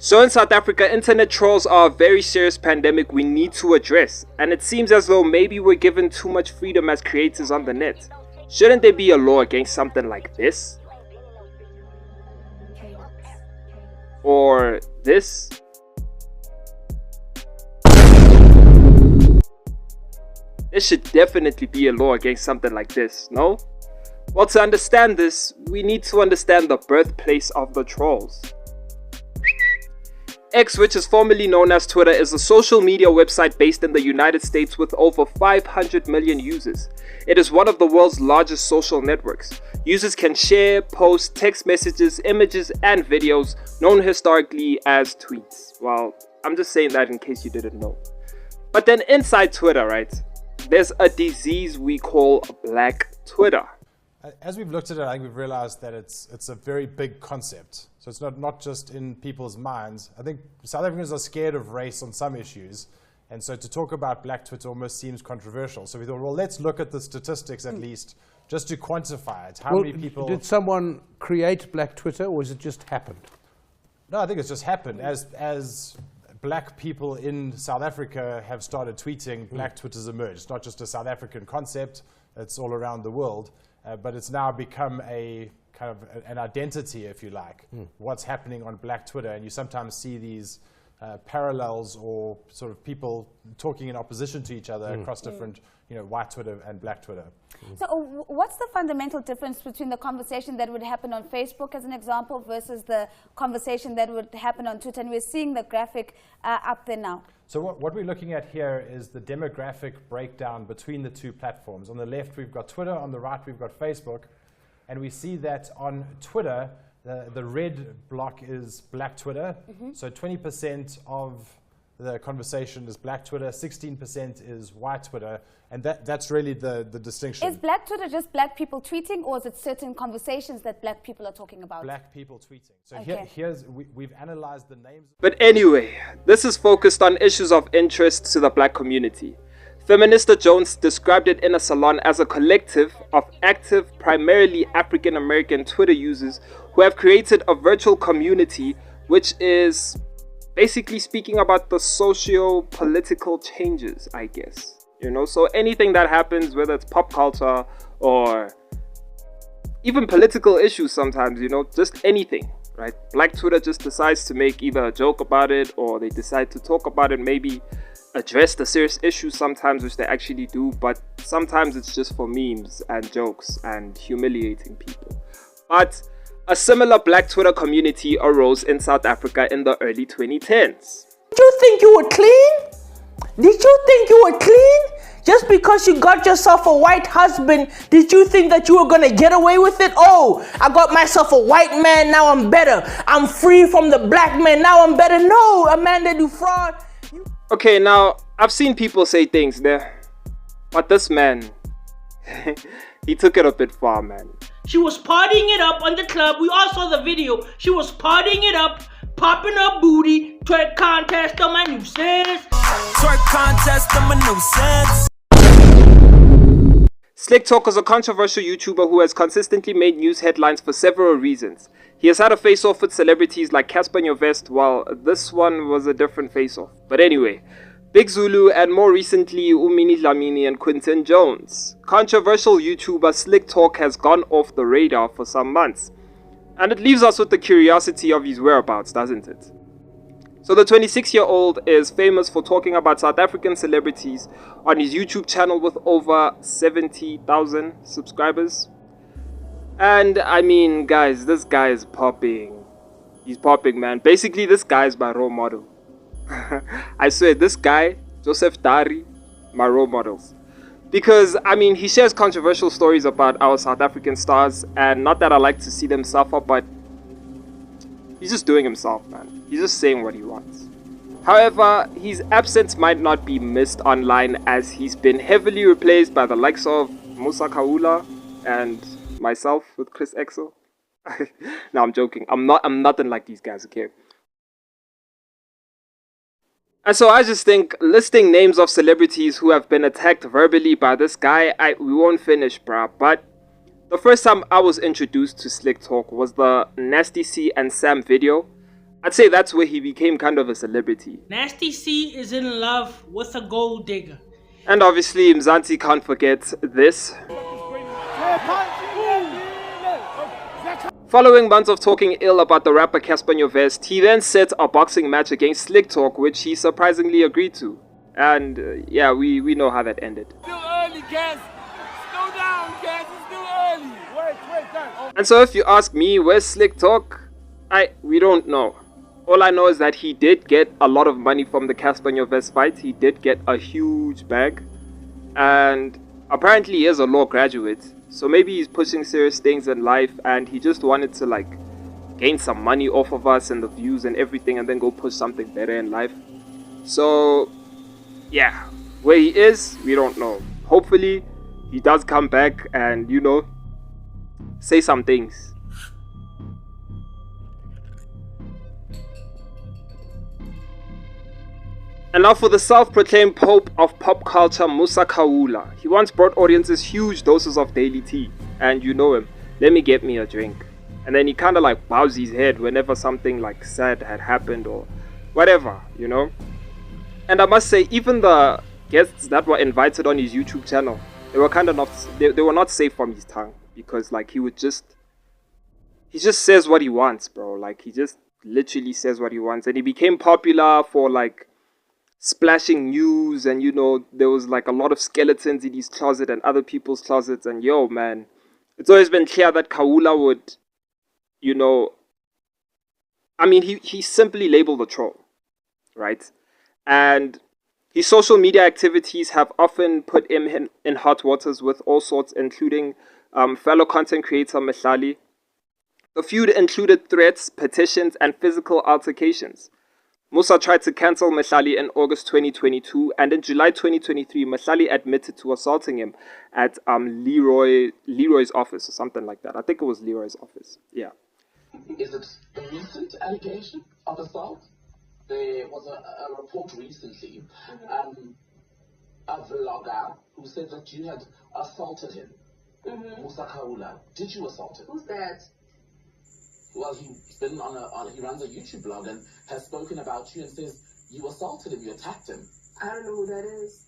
So in South Africa, internet trolls are a very serious pandemic we need to address, and it seems as though maybe we're given too much freedom as creators on the net. Shouldn't there be a law against something like this? Or this? There should definitely be a law against something like this, no? Well, to understand this, we need to understand the birthplace of the trolls. X, which is formerly known as Twitter, is a social media website based in the United States with over 500 million users. It is one of the world's largest social networks. Users can share, post text messages, images, and videos, known historically as tweets. Well, I'm just saying that in case you didn't know. But then inside Twitter, right, there's a disease we call Black Twitter. As we've looked at it, I think we've realized that it's a very big concept. So it's not just in people's minds. I think South Africans are scared of race on some issues. And so to talk about Black Twitter almost seems controversial. So we thought, well, let's look at the statistics at least, just to quantify it. How many people... Did someone create Black Twitter, or has it just happened? No, I think it's just happened. As Black people in South Africa have started tweeting, Black Twitter's emerged. It's not just a South African concept. It's all around the world. But it's now become a kind of an identity, if you like, what's happening on Black Twitter. And you sometimes see these parallels or sort of people talking in opposition to each other across different, white Twitter and Black Twitter. So what's the fundamental difference between the conversation that would happen on Facebook, as an example, versus the conversation that would happen on Twitter? And we're seeing the graphic up there now. So what we're looking at here is the demographic breakdown between the two platforms. On the left, we've got Twitter. On the right, we've got Facebook. And we see that on Twitter, the red block is Black Twitter. So 20% of the conversation is Black Twitter, 16% is white Twitter. And that's really the distinction. Is Black Twitter just Black people tweeting, or is it certain conversations that Black people are talking about? Black people tweeting. So Okay. we've analyzed the names. But anyway, this is focused on issues of interest to the Black community. Feminista Jones described it in a salon as a collective of active, primarily African American Twitter users who have created a virtual community which is basically speaking about the socio-political changes, I guess. So anything that happens, whether it's pop culture or even political issues sometimes, just anything, right? Black Twitter just decides to make either a joke about it, or they decide to talk about it, maybe address the serious issues sometimes, which they actually do, but sometimes it's just for memes and jokes and humiliating people. But a similar Black Twitter community arose in South Africa in the early 2010s. Did you think you were clean? Did you think you were clean? Just because you got yourself a white husband, did you think that you were gonna get away with it? Oh, I got myself a white man, now I'm better. I'm free from the black man, now I'm better. No, Amanda Dufresne. Okay, now, I've seen people say things there, but this man, he took it a bit far, man. She was partying it up on the club. We all saw the video. She was partying it up, popping her booty. Twerk contest on my nuisance. Twerk contest on my nuisance. Slick Talk is a controversial YouTuber who has consistently made news headlines for several reasons. He has had a face-off with celebrities like Casper Nyovest, while this one was a different face-off. But anyway, Big Zulu, and more recently Umini Dlamini and Quinton Jones. Controversial YouTuber Slick Talk has gone off the radar for some months, and it leaves us with the curiosity of his whereabouts, doesn't it? So the 26-year-old is famous for talking about South African celebrities on his YouTube channel with over 70,000 subscribers. And I mean, guys, this guy is popping. He's popping, man. Basically, this guy is my role model. I swear, this guy, Joseph Dari, my role models. Because, I mean, he shares controversial stories about our South African stars, and not that I like to see them suffer, but he's just doing himself, man. He's just saying what he wants. However, his absence might not be missed online, as he's been heavily replaced by the likes of Musa Kaula and myself with Chris Exo. No, I'm joking. I'm nothing like these guys, okay? And so I just think listing names of celebrities who have been attacked verbally by this guy, we won't finish, bruh. But the first time I was introduced to Slick Talk was the Nasty C and Sam video. I'd say that's where he became kind of a celebrity. Nasty C is in love with a gold digger. And obviously, Mzansi can't forget this. Following months of talking ill about the rapper Casper Nyovest, he then set a boxing match against Slick Talk, which he surprisingly agreed to. And yeah, we know how that ended. Still early, Cass. Slow down, Cass. It's still early. Wait. And so if you ask me, where's Slick Talk? We don't know. All I know is that he did get a lot of money from the Casper Nyovest fight. He did get a huge bag. And apparently he is a law graduate. So maybe he's pushing serious things in life and he just wanted to like gain some money off of us and the views and everything and then go push something better in life. So yeah, where he is, we don't know. Hopefully he does come back and, you know, say some things. And now for the self-proclaimed Pope of pop culture, Musa Khawula. He once brought audiences huge doses of daily tea. And you know him, let me get me a drink. And then he kind of like bows his head whenever something like sad had happened or whatever, you know. And I must say, even the guests that were invited on his YouTube channel, they were kind of not, they were not safe from his tongue. Because like he just says what he wants, bro. Like he just literally says what he wants. And he became popular for like splashing news, and you know, there was like a lot of skeletons in his closet and other people's closets, and yo man, it's always been clear that Khawula would, you know, I mean, he simply labeled a troll, right? And his social media activities have often put him in hot waters with all sorts, including fellow content creator Mehlali. The feud included threats, petitions, and physical altercations. Musa tried to cancel Mehlali in August 2022, and in July 2023, Mehlali admitted to assaulting him at Leroy's office or something like that. I think it was Leroy's office. Yeah. Is it a recent allegation of assault? There was a report recently, a vlogger who said that you had assaulted him. Musa Khawula. Did you assault him? Who's that? Well, he's been he runs a YouTube blog and has spoken about you and says you assaulted him, you attacked him. I don't know who that is.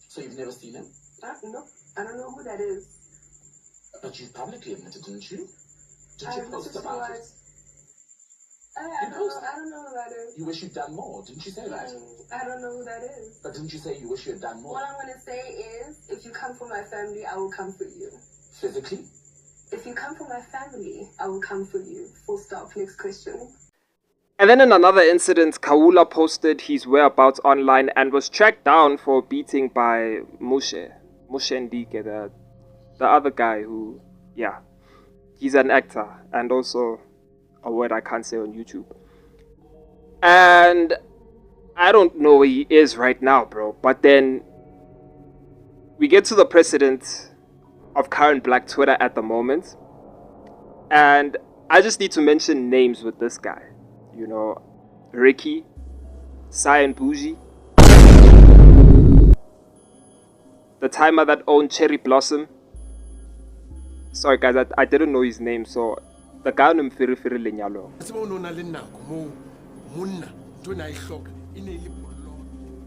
So you've never seen him? No, I don't know who that is. But you publicly admitted, didn't you? Did you post about it? I don't know who that is. You wish you'd done more, didn't you say that? I don't know who that is. But didn't you say you wish you had done more? What I'm going to say is, if you come for my family, I will come for you. Physically? If you come for my family, I will come for you. Full stop. Next question. And then in another incident, Khawula posted his whereabouts online and was tracked down for beating by Mushe Ndike, the other guy who, yeah, he's an actor and also a word I can't say on YouTube. And I don't know where he is right now, bro. But then we get to the president of current Black Twitter at the moment, and I just need to mention names with this guy. You know, Ricky, Cyan Bougie, the timer that owned Cherry Blossom. Sorry guys, I didn't know his name, so the guy on Mfirifiri Lenyalo.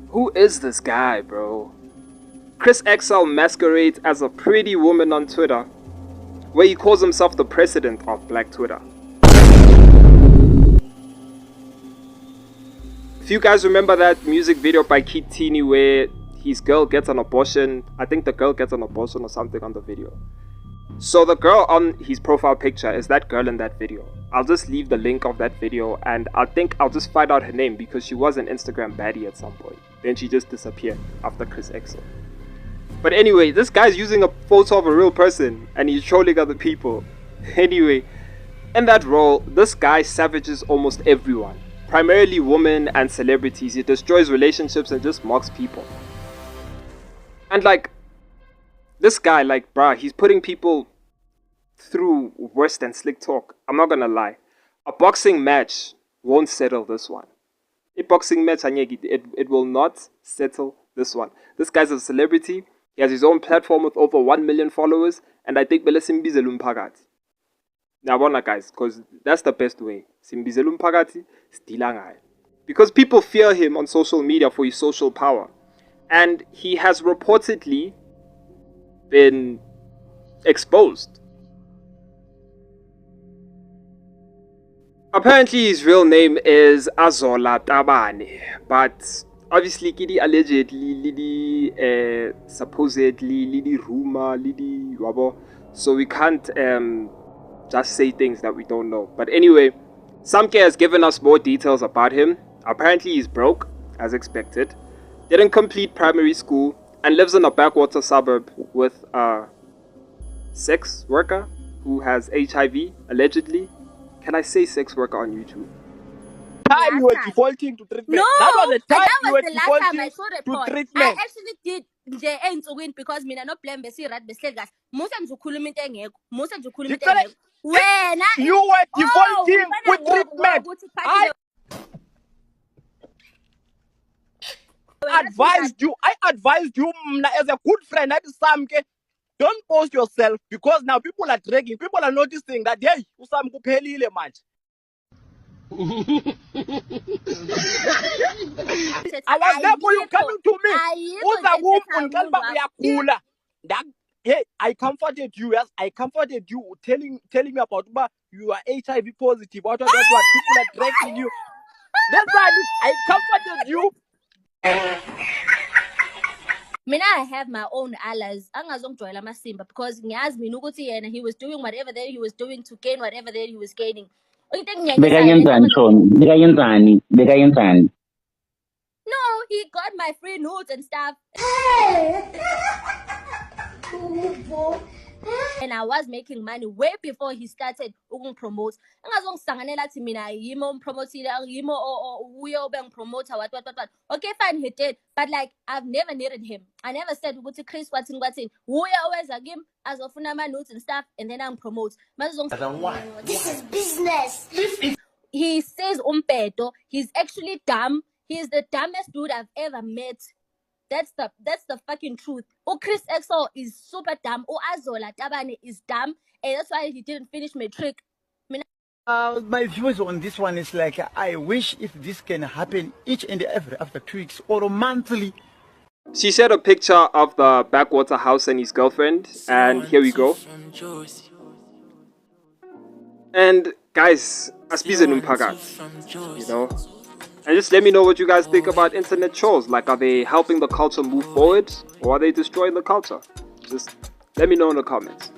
Who is this guy, bro? Chris XL masquerades as a pretty woman on Twitter, where he calls himself the president of Black Twitter. If you guys remember that music video by Kid Teeny where his girl gets an abortion, I think the girl gets an abortion or something on the video. So the girl on his profile picture is that girl in that video. I'll just leave the link of that video, and I think I'll just find out her name because she was an Instagram baddie at some point. Then she just disappeared after Chris XL. But anyway, this guy's using a photo of a real person and he's trolling other people. Anyway, in that role, this guy savages almost everyone. Primarily women and celebrities. He destroys relationships and just mocks people. And like, this guy, like, bruh, he's putting people through worse than Slick Talk. I'm not gonna lie. A boxing match won't settle this one. A boxing match, it will not settle this one. This guy's a celebrity. He has his own platform with over 1 million followers. And I think Belesimbizelum Pagat. Nabona guys, because that's the best way. Simbizela umphakathi, sidila ngaye. Because people fear him on social media for his social power. And he has reportedly been exposed. Apparently his real name is Azola Tabane, but obviously kidi allegedly, lidi supposedly, lidi rumor, lidi wabo. So we can't just say things that we don't know. But anyway, Samke has given us more details about him. Apparently he's broke, as expected, didn't complete primary school, and lives in a backwater suburb with a sex worker who has HIV, allegedly. Can I say sex worker on YouTube? Time you were defaulting to treatment. No, that was the time that you was were the last time I defaulting saw the to report. I treatment. actually did nje ensukwini because mina no blame besirat behlekazi. Musa ngizokhuluma into engekho. Musa ngizokhuluma into engekho. Wena you were defaulting with treatment. I advised you as a good friend at Samke. Don't post yourself because now people are dragging. People are noticing that hey, Usam kuphelile manje. I was there for you coming to me. Hey, I comforted you. Yes, I comforted you, telling me about you are HIV positive. What people are dragging you. That's why I comforted you. Mina, I have my own allies. Angazongijoyela amasimba because ngiyazi mina ukuthi yena he was doing whatever that he was doing to gain whatever that he was gaining. No, he got my free nudes and stuff. And I was making money way before he started promote. Angazongisanganela athi mina yimo umpromotile, yimo uyo promoter what. Okay, fine, he did. But like I've never needed him. I never said ukuthi Chris wathini uya oweza game azofuna ama nudes and stuff and then I'm promote. This is business. He says umpeto. He's actually dumb. He's the dumbest dude I've ever met. That's the fucking truth. Chris Exo is super dumb. Azola Tabane is dumb, and that's why he didn't finish matric. My views on this one is like I wish if this can happen each and every after 2 weeks or monthly. She shared a picture of the backwater house and his girlfriend, and here we go. And guys, asbize numphakathi, you know. And just let me know what you guys think about internet trolls. Like, are they helping the culture move forward, or are they destroying the culture? Just let me know in the comments.